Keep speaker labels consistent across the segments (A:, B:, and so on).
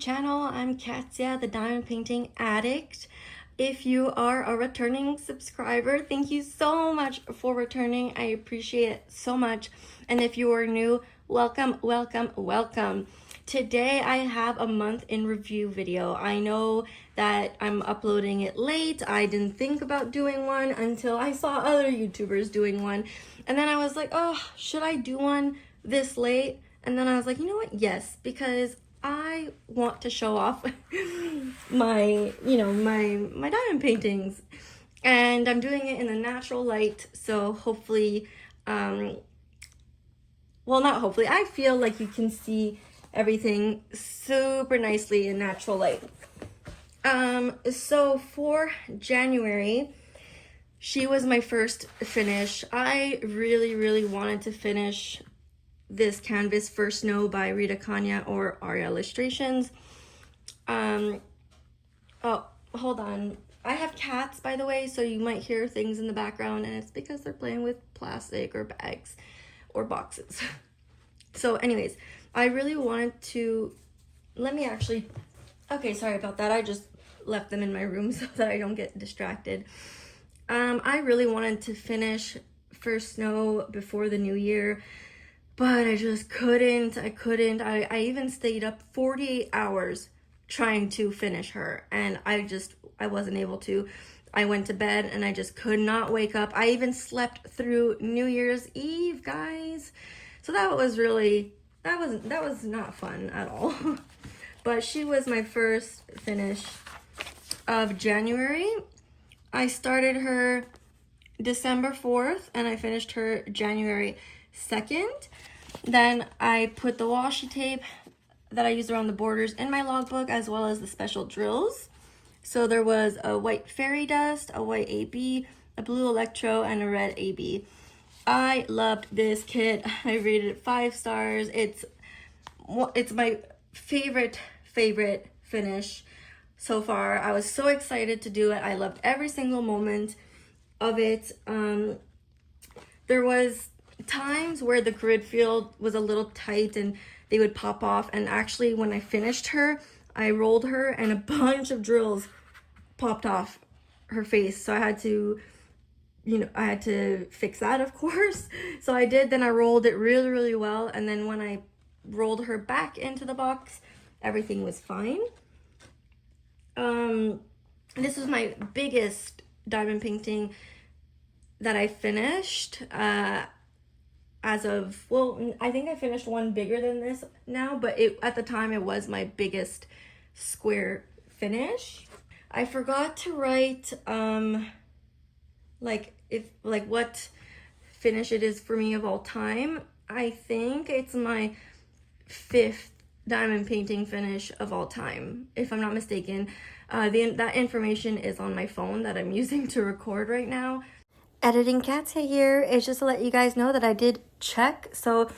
A: channel. I'm Katya, the diamond painting addict. If you are a returning subscriber, thank you so much for returning. I appreciate it so much. And if you are new, welcome, welcome, welcome. Today I have a month in review video. I know that I'm uploading it late. I didn't think about doing one until I saw other YouTubers doing one. And then I was like, oh, should I do one this late? And then I was like, you know what? Yes, because I want to show off my diamond paintings. And I'm doing it in a natural light, so hopefully, well, not hopefully, I feel like you can see everything super nicely in natural light. So for January, she was my first finish. I really wanted to finish this canvas First Snow by Rita Kanya or Aria Illustrations. Oh, hold on. I have cats, by the way, so you might hear things in the background, and it's because they're playing with plastic or bags or boxes. So anyways, I really wanted to, okay, sorry about that. I just left them in my room so that I don't get distracted. I really wanted to finish First Snow before the new year, but I just couldn't. I even stayed up 48 hours trying to finish her, and I wasn't able to. I went to bed and I just could not wake up. I even slept through New Year's Eve, guys. So that was not fun at all. But she was my first finish of January. I started her December 4th and I finished her January 2nd. Then I put the washi tape that I used around the borders in my logbook, as well as the special drills. So there was a white fairy dust, a white AB, a blue electro, and a red AB. I loved this kit. I rated it 5 stars. It's my favorite finish so far. I was so excited to do it. I loved every single moment of it. There was times where the grid field was a little tight and they would pop off, and actually when I finished her, I rolled her and a bunch of drills popped off her face, so I had to fix that, of course. So I did. Then I rolled it really well, and then when I rolled her back into the box, everything was fine. This was my biggest diamond painting that I finished as of, well, I think I finished one bigger than this now, but at the time it was my biggest square finish. I forgot to write what finish it is for me of all time. I think it's my 5th diamond painting finish of all time, if I'm not mistaken. That information is on my phone that I'm using to record right now. Editing Katya here is just to let you guys know that I did check. So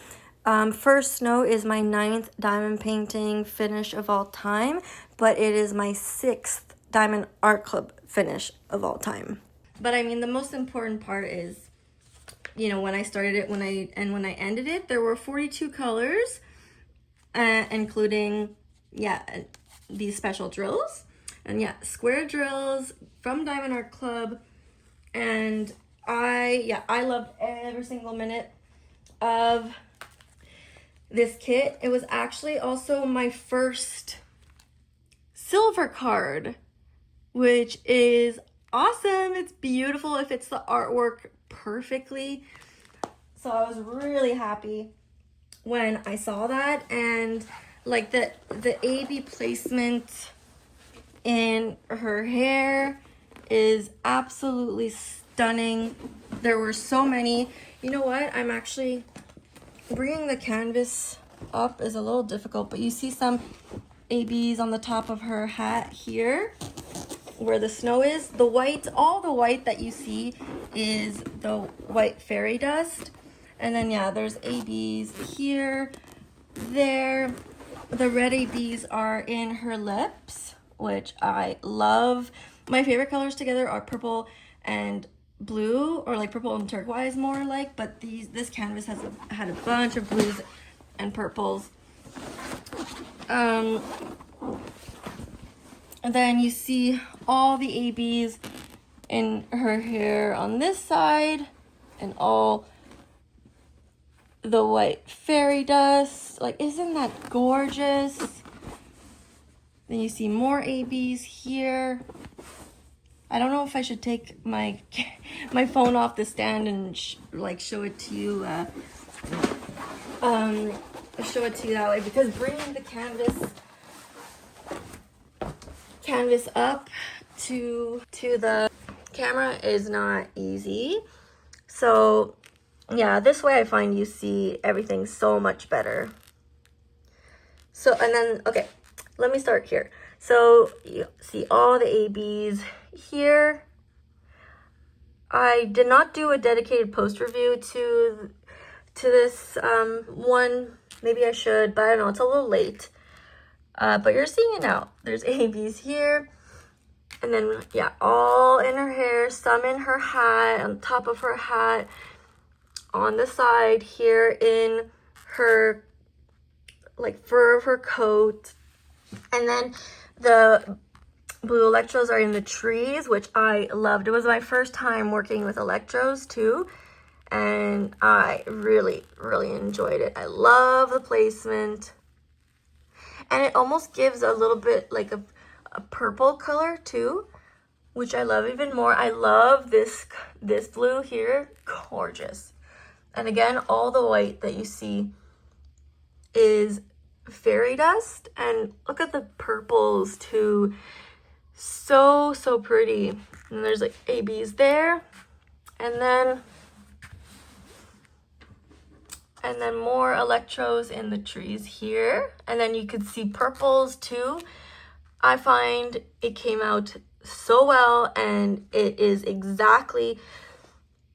A: First Snow is my 9th diamond painting finish of all time, but it is my 6th Diamond Art Club finish of all time. But I mean, the most important part is, when I started it, when I ended it, there were 42 colors, including, these special drills. And square drills from Diamond Art Club. And I loved every single minute of this kit. It was actually also my first silver card, which is awesome. It's beautiful. It fits the artwork perfectly. So I was really happy when I saw that, and like the AB placement in her hair is absolutely stunning. There were so many. You know what? I'm actually bringing the canvas up is a little difficult, but you see some ABs on the top of her hat here where the snow is. The white, all the white that you see is the white fairy dust. And then there's ABs here, there. The red ABs are in her lips, which I love. My favorite colors together are purple and blue, or like purple and turquoise more like, but this canvas had a bunch of blues and purples. And then you see all the ABs in her hair on this side, and all the white fairy dust. Like, isn't that gorgeous? Then you see more ABs here. I don't know if I should take my phone off the stand and show it to you. Show it to you that way, because bringing the canvas up to the camera is not easy. So yeah, this way I find you see everything so much better. So, and then, okay, let me start here. So you see all the ABs here. I did not do a dedicated post review to this one. Maybe I should, but I don't know, it's a little late. But you're seeing it now. There's ABs here. And then, yeah, all in her hair, some in her hat, on top of her hat, on the side here in her, like, fur of her coat. And then the blue electros are in the trees, which I loved. It was my first time working with electros too, and I really, really enjoyed it. I love the placement. And it almost gives a little bit like a purple color too, which I love even more. I love this blue here, gorgeous. And again, all the white that you see is fairy dust, and look at the purples too. So pretty. And there's like ABs there, and then more electros in the trees here, and then you could see purples too. I find it came out so well, and it is exactly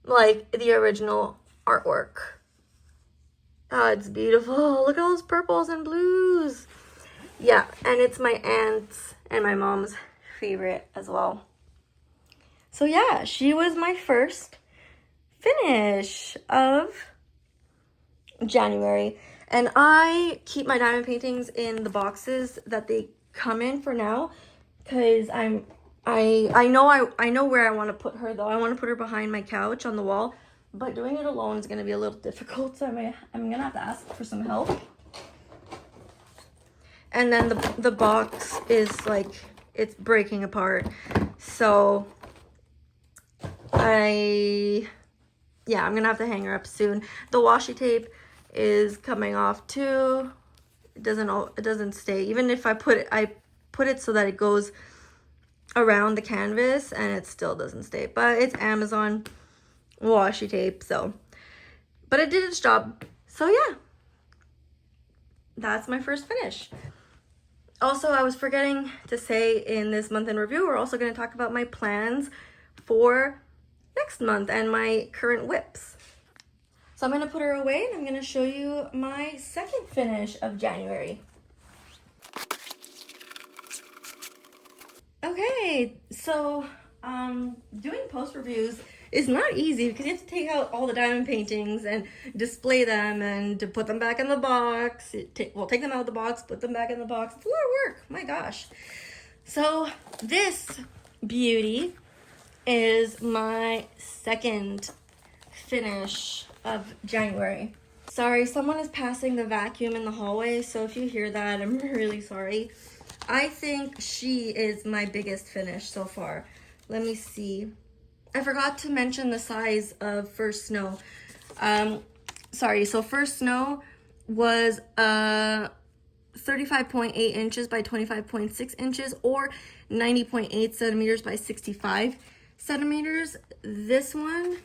A: like the original artwork. Oh, it's beautiful. Look at all those purples and blues. Yeah, and it's my aunt's and my mom's favorite as well. So yeah, she was my first finish of January. And I keep my diamond paintings in the boxes that they come in for now, because I know where I want to put her though. I want to put her behind my couch on the wall, but doing it alone is going to be a little difficult, so I'm going to have to ask for some help. And then the box is like, it's breaking apart. So I'm going to have to hang her up soon. The washi tape is coming off too. It doesn't stay. Even if I put it so that it goes around the canvas, and it still doesn't stay. But it's Amazon washi tape, so, but it did its job. So yeah, that's my first finish. Also, I was forgetting to say, in this month in review, we're also going to talk about my plans for next month and my current WIPs. So I'm going to put her away, and I'm going to show you my second finish of January. Okay, so doing post reviews is not easy, because you have to take out all the diamond paintings and display them, and to put them back in the box. Take them out of the box, put them back in the box. It's a lot of work, my gosh. So this beauty is my second finish of January. Sorry, someone is passing the vacuum in the hallway, so if you hear that, I'm really sorry. I think she is my biggest finish so far. Let me see. I forgot to mention the size of First Snow. Sorry, so First Snow was 35.8 inches by 25.6 inches, or 90.8 centimeters by 65 centimeters. This one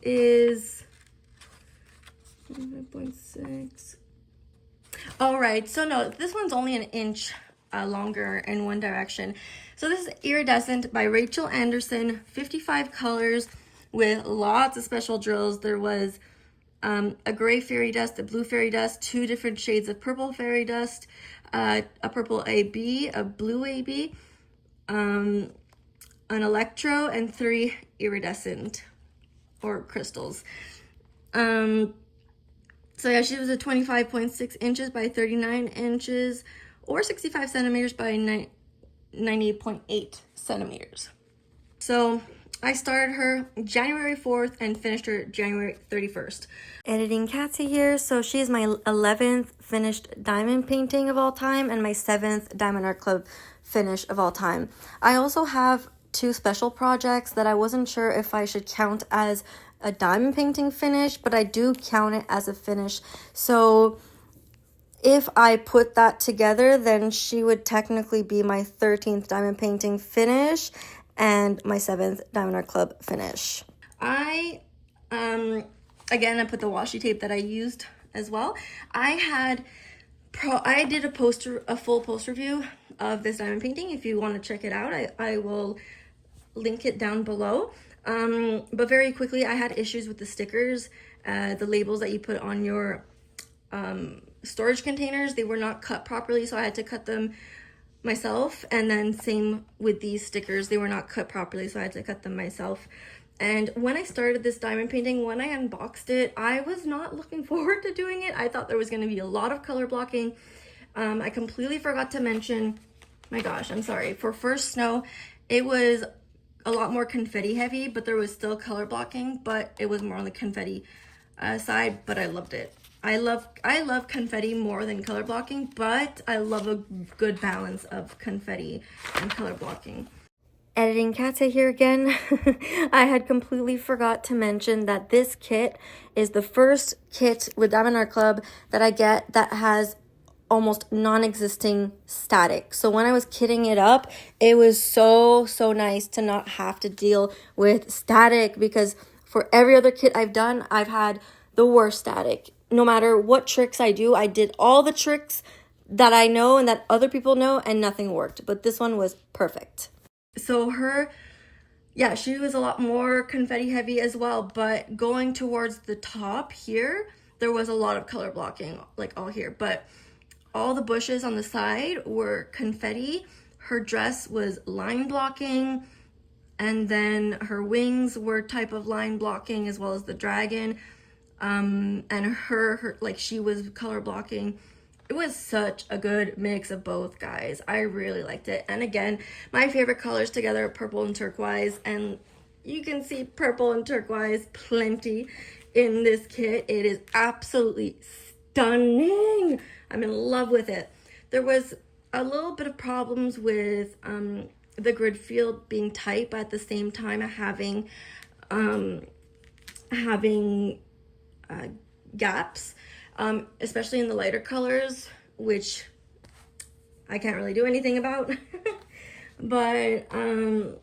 A: is 25.6. All right, so no, this one's only an inch longer in one direction. So this is Iridescent by Rachel Anderson, 55 colors with lots of special drills. There was a gray fairy dust, a blue fairy dust, 2 different shades of purple fairy dust, a purple AB, a blue AB, an electro, and 3 iridescent or crystals. So yeah, she was a 25.6 inches by 39 inches, or 65 centimeters by 90.8 centimeters. So I started her January 4th and finished her January 31st. Editing Katsy here. So she is my 11th finished diamond painting of all time and my 7th Diamond Art Club finish of all time. I also have 2 special projects that I wasn't sure if I should count as a diamond painting finish, but I do count it as a finish. So if I put that together, then she would technically be my 13th diamond painting finish and my 7th Diamond Art Club finish. I put the washi tape that I used as well. I did a full post review of this diamond painting. If you want to check it out, I will link it down below. But very quickly, I had issues with the stickers, the labels that you put on your storage containers. They were not cut properly, so I had to cut them myself. And then same with these stickers, they were not cut properly, so I had to cut them myself. And when I started this diamond painting, when I unboxed it, I was not looking forward to doing it. I thought there was going to be a lot of color blocking. I completely forgot to mention, my gosh, I'm sorry, for first snow, it was a lot more confetti heavy, but there was still color blocking, but it was more on the confetti side, but I loved it. I love confetti more than color blocking, but I love a good balance of confetti and color blocking. Editing Katsy here again. I had completely forgot to mention that this kit is the first kit with Diamond Art Club that I get that has almost non-existing static. So when I was kitting it up, it was so nice to not have to deal with static, because for every other kit I've done, I've had the worst static. No matter what tricks I do, I did all the tricks that I know and that other people know, and nothing worked. But this one was perfect. So she was a lot more confetti heavy as well, but going towards the top here, there was a lot of color blocking, like all here. But all the bushes on the side were confetti. Her dress was line blocking, and then her wings were type of line blocking, as well as the dragon. And her she was color blocking. It was such a good mix of both, guys. I really liked it. And again, my favorite colors together are purple and turquoise, and you can see purple and turquoise plenty in this kit. It is absolutely stunning. I'm in love with it. There was a little bit of problems with the grid field being tight, but at the same time having gaps, especially in the lighter colors, which I can't really do anything about. But I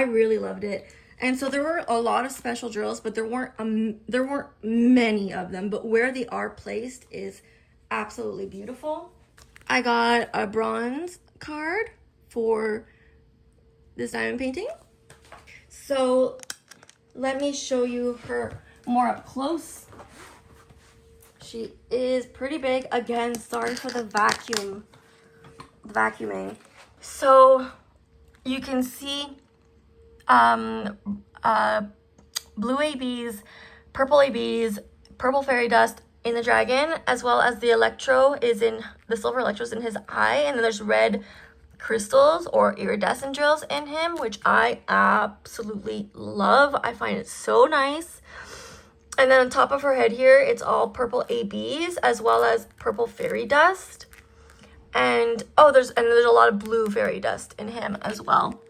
A: really loved it. And so there were a lot of special drills, but there weren't many of them. But where they are placed is absolutely beautiful. I got a bronze card for this diamond painting. So let me show you her more up close. She is pretty big. Again, sorry for the vacuuming. So you can see blue ABs, purple ABs, purple fairy dust in the dragon, as well as the silver electro's in his eye, and then there's red crystals or iridescent drills in him, which I absolutely love. I find it so nice. And then on top of her head here, it's all purple ABs as well as purple fairy dust. And there's a lot of blue fairy dust in him as well.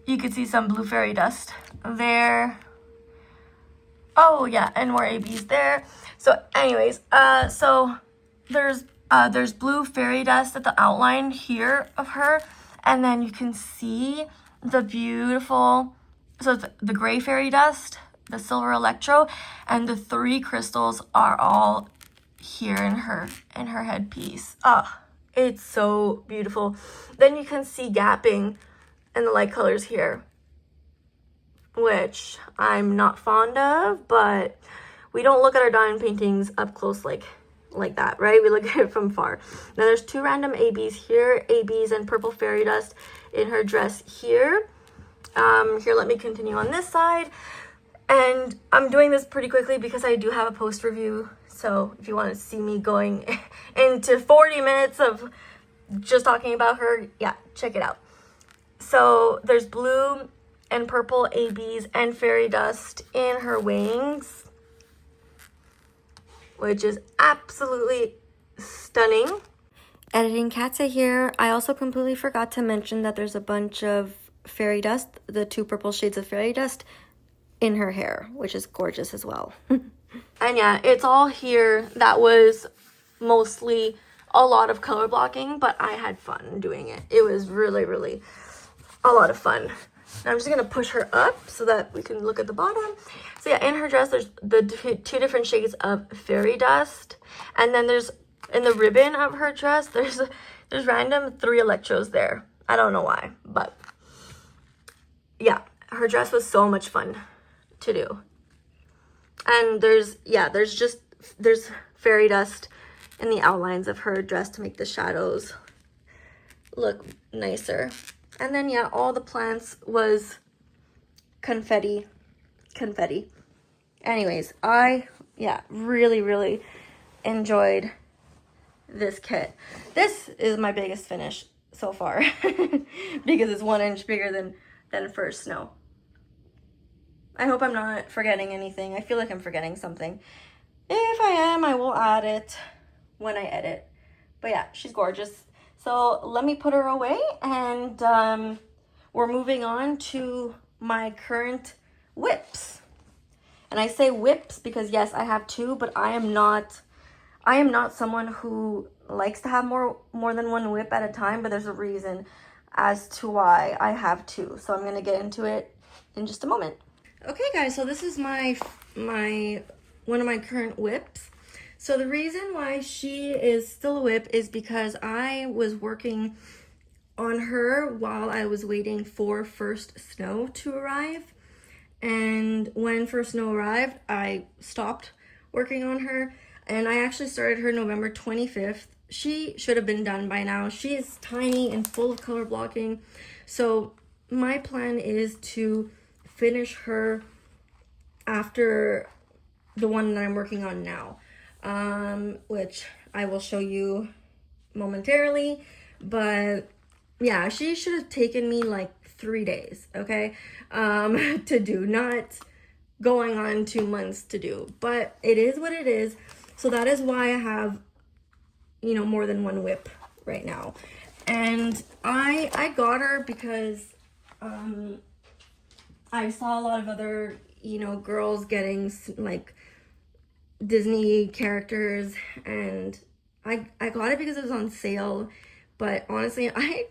A: You can see some blue fairy dust there. Oh yeah, and more ABs there. So anyways, so there's blue fairy dust at the outline here of her, and then you can see the beautiful, so the gray fairy dust, the silver electro, and the 3 crystals are all here in her headpiece. It's so beautiful. Then you can see gapping in the light colors here, which I'm not fond of, but we don't look at our diamond paintings up close like that, right? We look at it from far. Now there's 2 random ABs here, ABs and purple fairy dust in her dress here. Here, let me continue on this side. And I'm doing this pretty quickly because I do have a post review. So if you want to see me going into 40 minutes of just talking about her, yeah, check it out. So there's blue and purple ABs and fairy dust in her wings, which is absolutely stunning. Editing Katza here. I also completely forgot to mention that there's a bunch of fairy dust, the 2 purple shades of fairy dust, in her hair, which is gorgeous as well. And yeah, it's all here. That was mostly a lot of color blocking, but I had fun doing it. It was really, really a lot of fun. And I'm just gonna push her up so that we can look at the bottom. So yeah, in her dress, there's the 2 different shades of fairy dust, and then there's in the ribbon of her dress, there's random 3 electros there. I don't know why, but yeah, her dress was so much fun to do. And there's fairy dust in the outlines of her dress to make the shadows look nicer. And then yeah, all the plants was confetti. Anyways, I really enjoyed this kit. This is my biggest finish so far because it's 1 inch bigger than First Snow. I hope I'm not forgetting anything. I feel like I'm forgetting something. If I am, I will add it when I edit. But yeah, she's gorgeous. So let me put her away, and we're moving on to my current WIPs. And I say WIPs because yes, I have 2, but I am not someone who likes to have more than 1 WIP at a time, but there's a reason as to why I have 2. So I'm going to get into it in just a moment. Okay guys, so this is my one of my current WIPs. So the reason why she is still a WIP is because I was working on her while I was waiting for First Snow to arrive. And when First Snow arrived, I stopped working on her, and I actually started her November 25th. She should have been done by now. She is tiny and full of color blocking. So my plan is to finish her after the one that I'm working on now, which I will show you momentarily. But yeah, she should have taken me like 3 days, okay, to do, not going on 2 months to do, but it is what it is. So that is why I have, you know, more than 1 WIP right now. And I got her because I saw a lot of other, you know, girls getting like Disney characters, and I got it because it was on sale. But honestly, I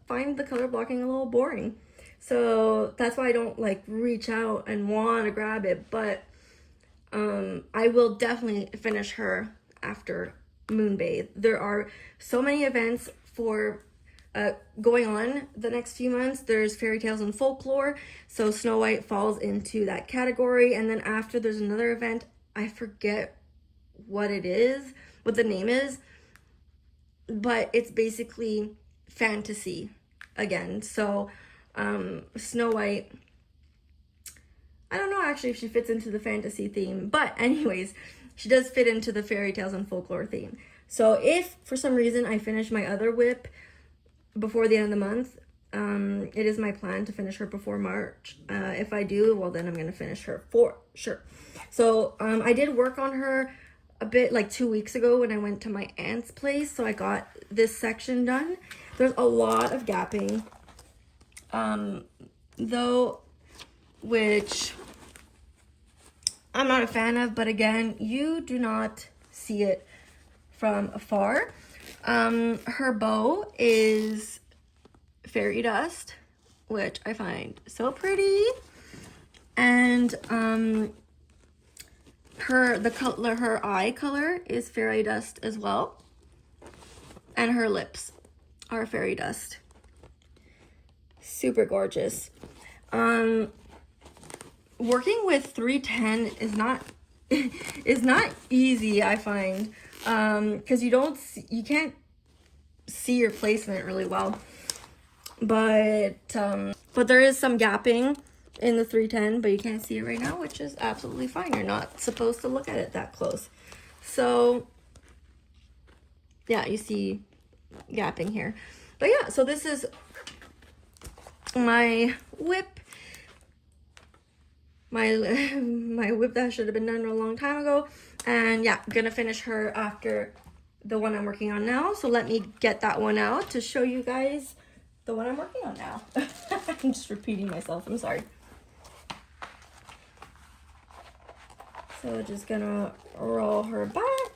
A: find the color blocking a little boring, so that's why I don't like reach out and want to grab it. But I will definitely finish her after Moonbathe. There are so many events for going on the next few months. There's fairytales and folklore, so Snow White falls into that category. And then after, there's another event, I forget what it is, what the name is, but it's basically fantasy again. So Snow White, I don't know actually if she fits into the fantasy theme, but anyways, she does fit into the fairytales and folklore theme. So if for some reason I finish my other WIP before the end of the month, it is my plan to finish her before March. If I do, well, then I'm going to finish her for sure. So I did work on her a bit like 2 weeks ago when I went to my aunt's place. So I got this section done. There's a lot of gapping, though, which I'm not a fan of, but again, you do not see it from afar. Her bow is fairy dust, which I find so pretty, and her eye color is fairy dust as well, and her lips are fairy dust. Super gorgeous. Working with 310 is not easy, I find, because you can't see your placement really well, but there is some gapping in the 310, but you can't see it right now, which is absolutely fine. You're not supposed to look at it that close. So yeah, you see gapping here. But yeah, so this is my WIP. My WIP that should have been done a long time ago. And yeah, I'm gonna finish her after the one I'm working on now. So let me get that one out to show you guys the one I'm working on now. I'm just repeating myself, I'm sorry. So just gonna roll her back.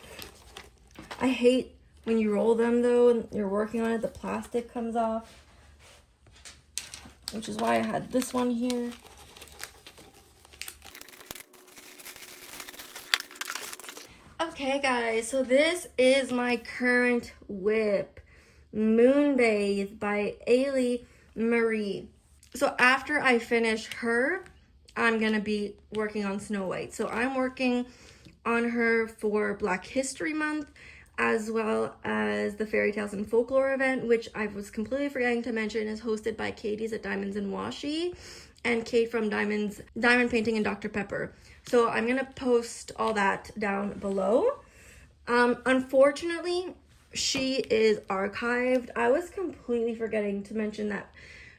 A: I hate when you roll them though, and you're working on it, the plastic comes off, which is why I had this one here. Okay guys, so this is my current WIP, Moonbathe by Ailey Marie. So after I finish her, I'm gonna be working on Snow White. So I'm working on her for Black History Month, as well as the Fairytales and Folklore event, which I was completely forgetting to mention is hosted by Katie's at Diamonds and Washi and Kate from Diamond Painting and Dr. Pepper. So I'm gonna post all that down below. Unfortunately, she is archived. I was completely forgetting to mention that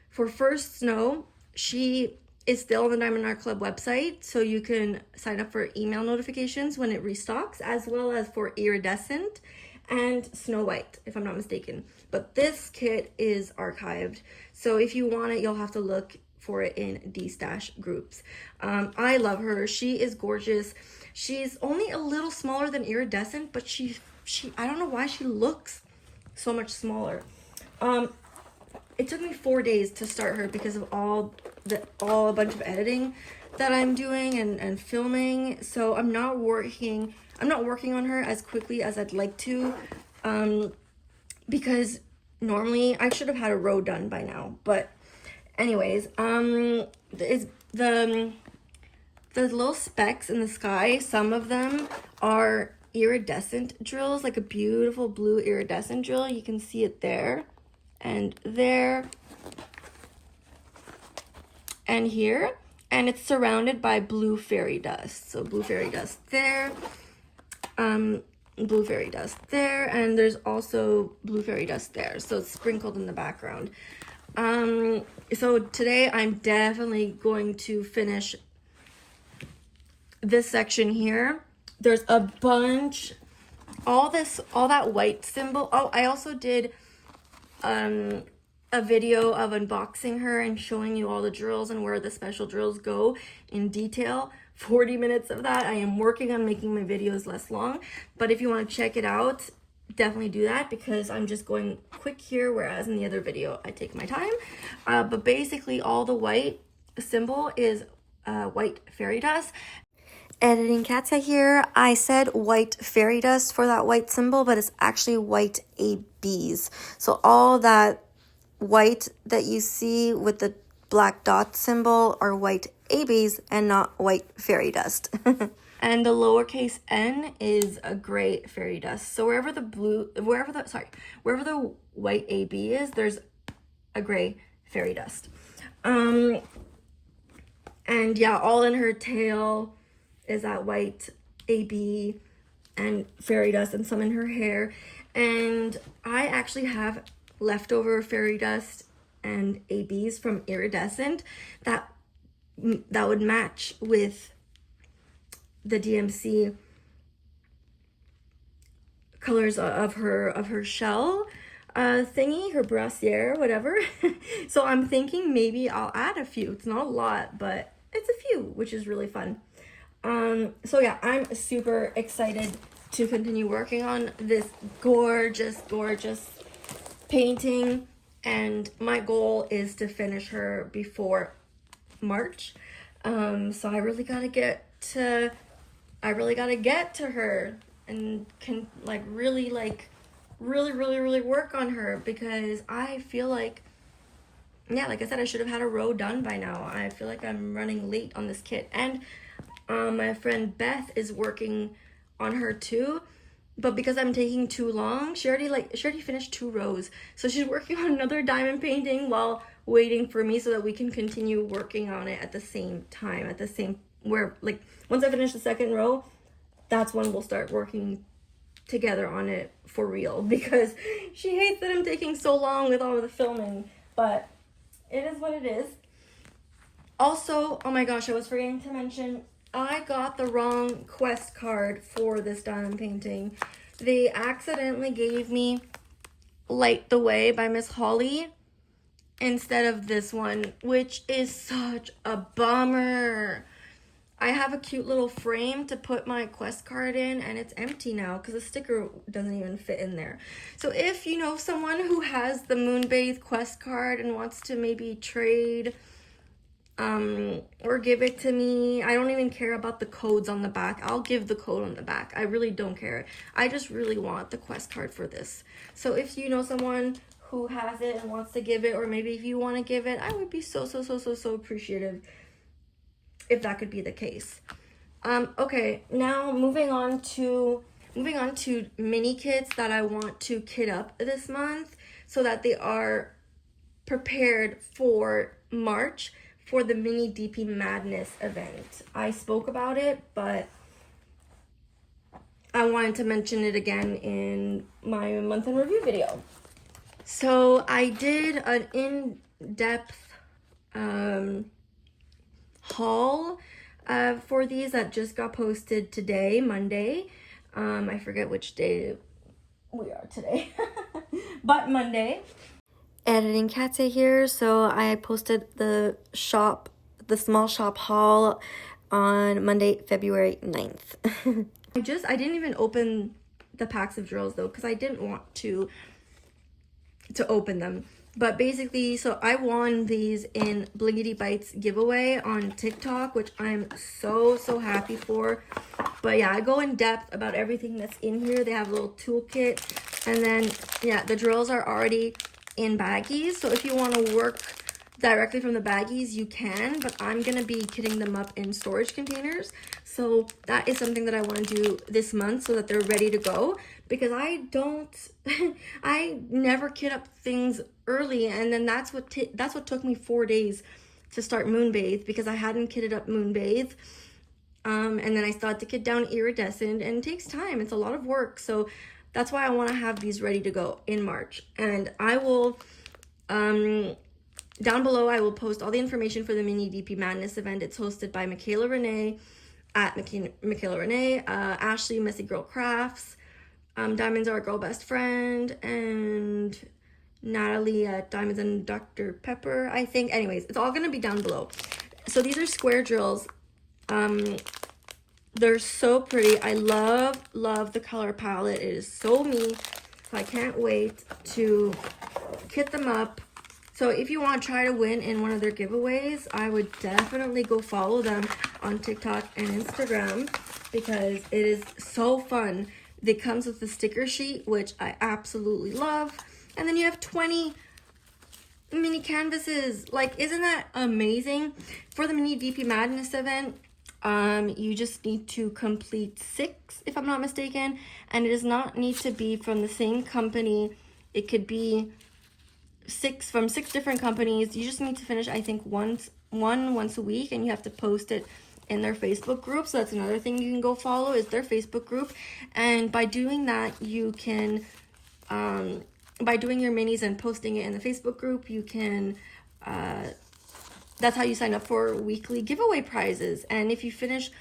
A: for First Snow, she is still on the Diamond Art Club website, so you can sign up for email notifications when it restocks, as well as for Iridescent and Snow White, if I'm not mistaken. But this kit is archived, so if you want it, you'll have to look for it in D-Stash groups. I love her. She is gorgeous. She's only a little smaller than Iridescent, but she I don't know why she looks so much smaller. It took me 4 days to start her because of a bunch of editing that I'm doing and filming. So I'm not working on her as quickly as I'd like to, because normally I should have had a row done by now. But anyways, it's the little specks in the sky, some of them are iridescent drills, like a beautiful blue iridescent drill. You can see it there and there and here, and it's surrounded by blue fairy dust. So blue fairy dust there, blue fairy dust there, and there's also blue fairy dust there, so it's sprinkled in the background. So today I'm definitely going to finish this section here. There's a bunch, all that white symbol. Oh, I also did a video of unboxing her and showing you all the drills and where the special drills go in detail. 40 minutes of that. I am working on making my videos less long, but if you want to check it out, definitely do that, because I'm just going quick here, whereas in the other video I take my time. But basically all the white symbol is white fairy dust. Editing Katya here. I said white fairy dust for that white symbol, but it's actually white ABs. So all that white that you see with the black dot symbol are white ABs and not white fairy dust. And the lowercase n is a gray fairy dust. So wherever the white AB is, there's a gray fairy dust. And yeah, all in her tail is that white AB and fairy dust, and some in her hair. And I actually have leftover fairy dust and ABs from Iridescent that would match with the DMC colors of her shell thingy, her brassiere, whatever. So I'm thinking maybe I'll add a few. It's not a lot, but it's a few, which is really fun. So yeah, I'm super excited to continue working on this gorgeous painting, and my goal is to finish her before March. So I really gotta get to her and can really work on her, because I feel like, yeah, like I said, I should have had a row done by now. I feel like I'm running late on this kit. And my friend Beth is working on her too, but because I'm taking too long, she already finished 2 rows. So she's working on another diamond painting while waiting for me so that we can continue working on it at the same time, where like once I finish the second row, that's when we'll start working together on it for real, because she hates that I'm taking so long with all of the filming, but it is what it is. Also, oh my gosh, I was forgetting to mention, I got the wrong quest card for this diamond painting. They accidentally gave me Light the Way by Miss Holly instead of this one, which is such a bummer. I have a cute little frame to put my quest card in, and it's empty now because the sticker doesn't even fit in there. So if you know someone who has the Moonbathe quest card and wants to maybe trade or give it to me, I don't even care about the codes on the back. I'll give the code on the back. I really don't care. I just really want the quest card for this. So if you know someone who has it and wants to give it, or maybe if you want to give it, I would be so appreciative if that could be the case. Okay, now moving on to mini kits that I want to kit up this month so that they are prepared for March for the mini DP Madness event. I spoke about it, but I wanted to mention it again in my month in review video. So I did an in-depth haul for these that just got posted today, Monday. I forget which day we are today, but Monday. Editing Katya here, so I posted the small shop haul on Monday, February 9th. I didn't even open the packs of drills though, because I didn't want to open them. But basically, so I won these in Blingitybites giveaway on TikTok, which I'm so happy for. But yeah, I go in depth about everything that's in here. They have a little toolkit, and then yeah, the drills are already in baggies. So if you want to work directly from the baggies, you can, but I'm gonna be kitting them up in storage containers. So that is something that I want to do this month so that they're ready to go, because I never kit up things early, and then that's what took me 4 days to start Moonbathe, because I hadn't kitted up Moonbathe. And then I started to kit down Iridescent, and it takes time. It's a lot of work. So that's why I want to have these ready to go in March. And I will, down below, I will post all the information for the mini DP Madness event. It's hosted by Michaela Renee at Michaela Renee, Ashley Messy Girl Crafts, Diamonds Are a Girl Best Friend, and Natalie at Diamonds and Dr. Pepper, I think. Anyways, it's all going to be down below. So these are square drills. They're so pretty. I love the color palette. It is so me. So I can't wait to kit them up. So if you want to try to win in one of their giveaways, I would definitely go follow them on TikTok and Instagram, because it is so fun. It comes with the sticker sheet, which I absolutely love. And then you have 20 mini canvases. Like, isn't that amazing? For the mini DP Madness event, you just need to complete 6, if I'm not mistaken, and it does not need to be from the same company. It could be 6 from 6 different companies. You just need to finish, I think, once a week, and you have to post it in their Facebook group. So that's another thing you can go follow, is their Facebook group. And by doing that, you can by doing your minis and posting it in the Facebook group, you can that's how you sign up for weekly giveaway prizes. And if you finish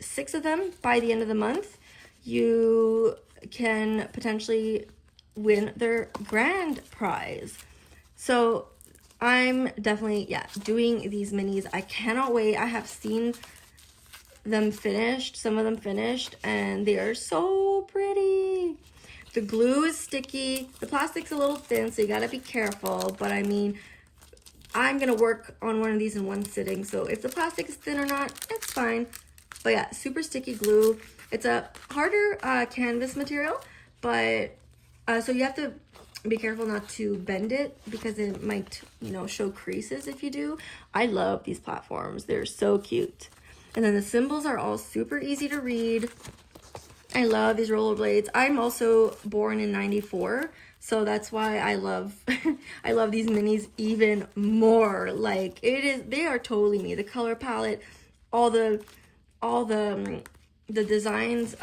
A: 6 of them by the end of the month, you can potentially win their grand prize. So I'm definitely, doing these minis. I cannot wait. I have seen them finished, some of them finished, and they are so pretty. The glue is sticky. The plastic's a little thin, so you gotta be careful. But I mean, I'm gonna work on one of these in one sitting, so if the plastic is thin or not, it's fine. But yeah, super sticky glue. It's a harder canvas material, but so you have to be careful not to bend it, because it might, show creases if you do. I love these platforms. They're so cute. And then the symbols are all super easy to read. I love these rollerblades. I'm also born in '94, So that's why I love I love these minis even more. Like they are totally me. The color palette, all the the designs,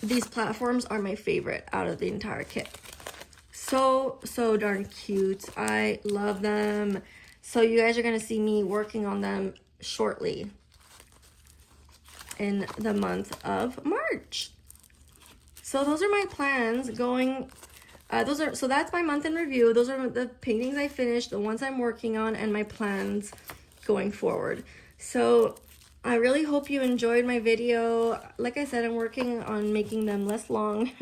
A: these platforms are my favorite out of the entire kit. So darn cute. I love them. So you guys are gonna see me working on them shortly in the month of March. So those are my plans going. So that's my month in review. Those are the paintings I finished, the ones I'm working on, and my plans going forward. So I really hope you enjoyed my video. Like I said, I'm working on making them less long,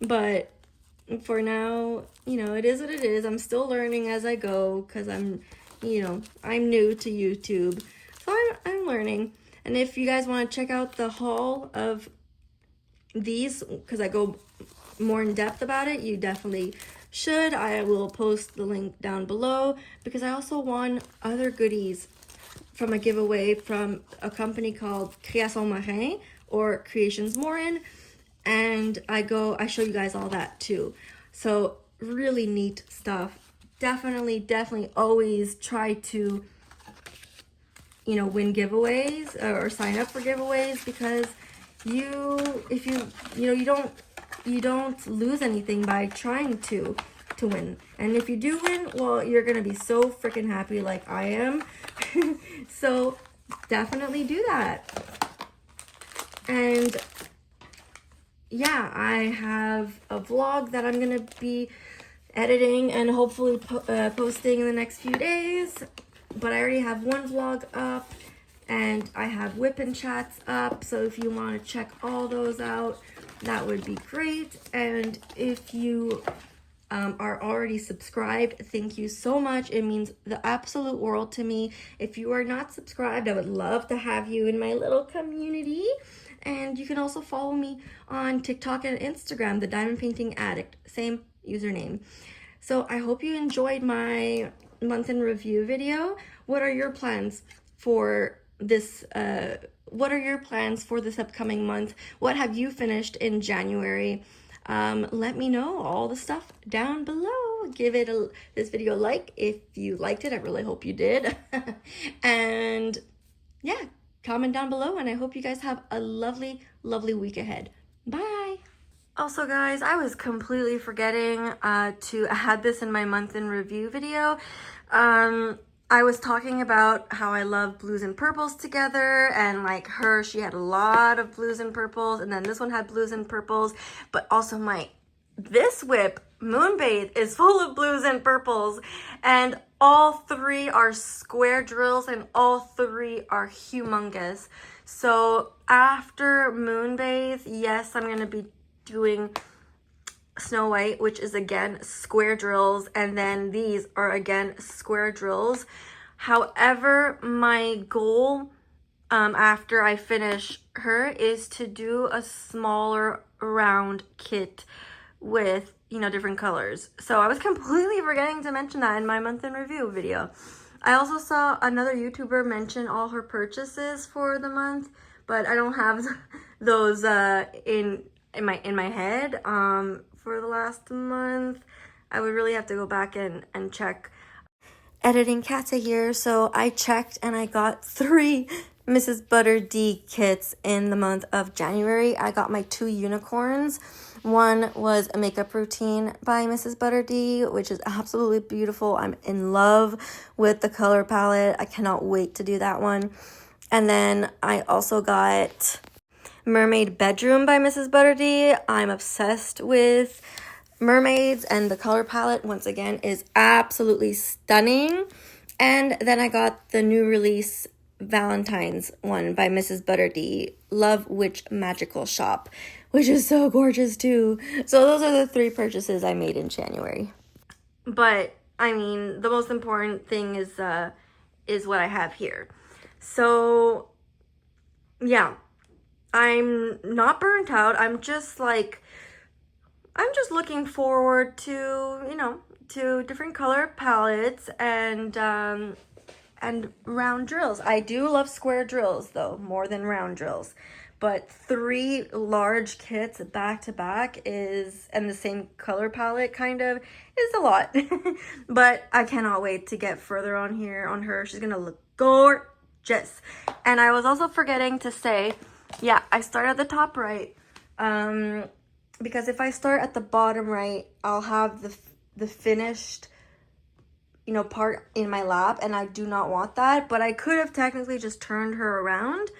A: but for now, you know, it is what it is. I'm still learning as I go because I'm new to YouTube. So I'm learning. And if you guys want to check out the haul of these, because I go more in depth about it, you definitely should. I will post the link down below because I also won other goodies from a giveaway from a company called Création Marin or Creations Morin, and I show you guys all that too. So really neat stuff. Definitely always try to, you know, win giveaways or sign up for giveaways, because if you don't lose anything by trying to win. And if you do win, well, you're gonna be so freaking happy like I am. So definitely do that. And yeah, I have a vlog that I'm gonna be editing and hopefully posting in the next few days. But I already have one vlog up, and I have WIP and chats up. So if you want to check all those out, that would be great. And if you are already subscribed, thank you so much. It means the absolute world to me. If you are not subscribed, I would love to have you in my little community. And you can also follow me on TikTok and Instagram, The Diamond Painting Addict, same username. So I hope you enjoyed my month in review video. What are your plans for this? What are your plans for this upcoming month? What have you finished in January? Let me know all the stuff down below. Give this video a like if you liked it. I really hope you did. And yeah, comment down below, and I hope you guys have a lovely week ahead. Bye. Also guys, I was completely forgetting to add this in my month in review video. I was talking about how I love blues and purples together, and like she had a lot of blues and purples, and then this one had blues and purples, but also this WIP, Moonbathe, is full of blues and purples, and all three are square drills, and all three are humongous. So after Moonbathe, yes, I'm going to be doing Snow White, which is again square drills, and then these are again square drills. However, my goal after I finish her is to do a smaller round kit with, you know, different colors. So I was completely forgetting to mention that in my month in review video. I also saw another YouTuber mention all her purchases for the month, but I don't have those in my head for the last month. I would really have to go back and check. Editing Katya here, so I checked and I got 3 Mrs. Butter D kits in the month of January. I got my 2 unicorns. One was a makeup routine by Mrs. Butter D, which is absolutely beautiful. I'm in love with the color palette. I cannot wait to do that one. And then I also got Mermaid Bedroom by Mrs. Butter D. I'm obsessed with mermaids, and the color palette once again is absolutely stunning. And then I got the new release Valentine's one by Mrs. Butter D, Love Witch Magical Shop, which is so gorgeous too. So those are the 3 purchases I made in January. But I mean, the most important thing is what I have here. So yeah, I'm not burnt out. I'm just looking forward to, you know, to different color palettes and round drills. I do love square drills though, more than round drills. but 3 large kits back to back is, and the same color palette kind of, is a lot. But I cannot wait to get further on here on her. She's gonna look gorgeous. And I was also forgetting to say, yeah, I start at the top right, because if I start at the bottom right, I'll have the finished, you know, part in my lap, and I do not want that. But I could have technically just turned her around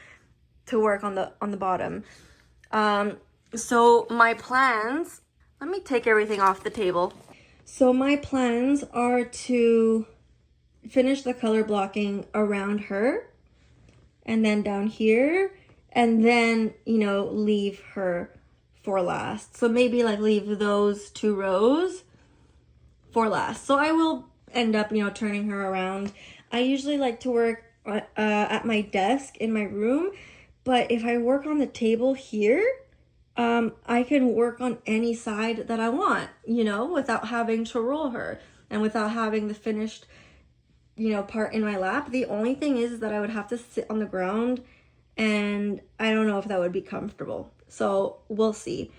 A: to work on the bottom. So my plans, let me take everything off the table. So my plans are to finish the color blocking around her, and then down here, and then, you know, leave her for last. So maybe like leave those 2 rows for last. So I will end up, you know, turning her around. I usually like to work at my desk in my room, but if I work on the table here, I can work on any side that I want, you know, without having to roll her and without having the finished, you know, part in my lap. The only thing is that I would have to sit on the ground, and I don't know if that would be comfortable. So we'll see.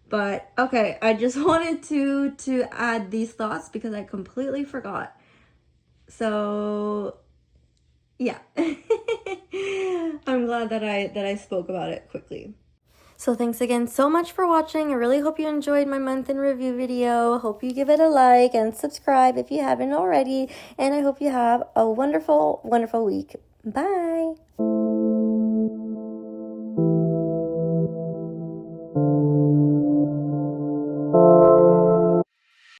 A: But okay, I just wanted to add these thoughts because I completely forgot. So yeah. I'm glad that I spoke about it quickly. So thanks again so much for watching. I really hope you enjoyed my month in review video. Hope you give it a like and subscribe if you haven't already. And I hope you have a wonderful, wonderful week. Bye.